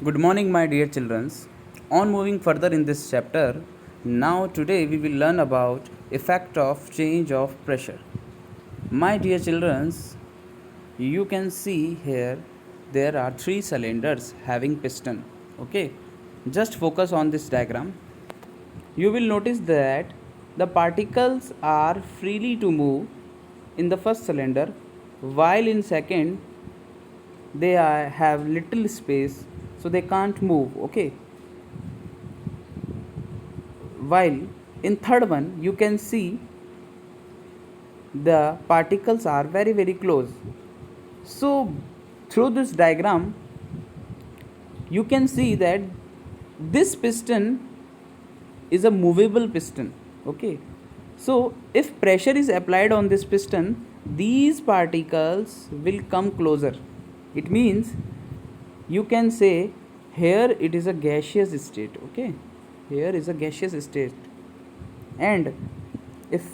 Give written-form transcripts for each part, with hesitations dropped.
Good morning, my dear children. On moving further in this chapter, now today we will learn about effect of change of pressure. My dear children, you can see here there are three cylinders having piston. Okay, just focus on this diagram. You will notice that the particles are freely to move in the first cylinder, while in second have little space, so they can't move. Okay, while in third one you can see the particles are very close. So through this diagram you can see that this piston is a movable piston. Okay, so if pressure is applied on this piston, these particles will come closer. It means you can say here it is a gaseous state. Okay, here is a gaseous state, and if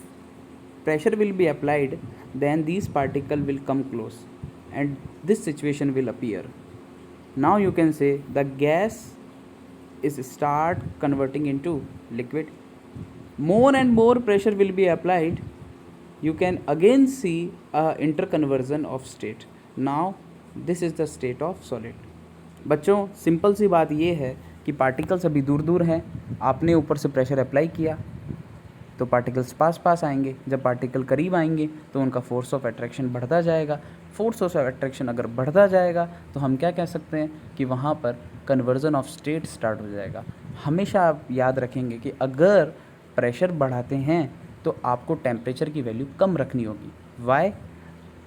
pressure will be applied, then these particles will come close and this situation will appear. Now you can say the gas is start converting into liquid. More and more pressure will be applied, you can again see a interconversion of state. Now this is the state of solid. बच्चों simple सी बात ये है कि particles अभी दूर दूर हैं, आपने ऊपर से प्रेशर अप्लाई किया तो पार्टिकल्स पास पास आएंगे, जब पार्टिकल करीब आएंगे तो उनका फोर्स ऑफ अट्रैक्शन बढ़ता जाएगा. फोर्स ऑफ अट्रैक्शन अगर बढ़ता जाएगा तो हम क्या कह सकते हैं कि वहाँ पर कन्वर्जन ऑफ स्टेट स्टार्ट हो जाएगा. हमेशा आप याद रखेंगे कि अगर प्रेशर बढ़ाते हैं तो आपको टेम्परेचर की वैल्यू कम रखनी होगी. वाई?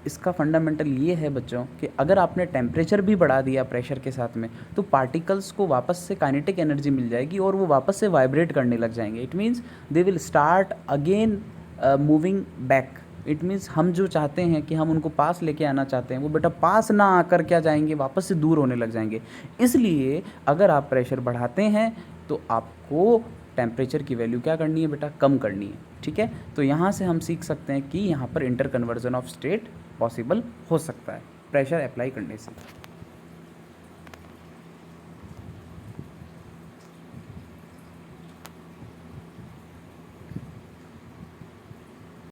इसका फंडामेंटल ये है बच्चों कि अगर आपने टेम्परेचर भी बढ़ा दिया प्रेशर के साथ में तो पार्टिकल्स को वापस से काइनेटिक एनर्जी मिल जाएगी और वो वापस से वाइब्रेट करने लग जाएंगे. It means they will start again moving back. It means हम जो चाहते हैं कि हम उनको पास लेके आना चाहते हैं वो बेटा पास ना आकर क्या जाएंगे, वापस से दूर होने लग जाएंगे. इसलिए अगर आप प्रेशर बढ़ाते हैं तो आपको टेम्परेचर की वैल्यू क्या करनी है बेटा, कम करनी है. ठीक है, तो यहाँ से हम सीख सकते हैं कि यहाँ पर inter conversion of state possible हो सकता है प्रेशर अप्लाई करने से.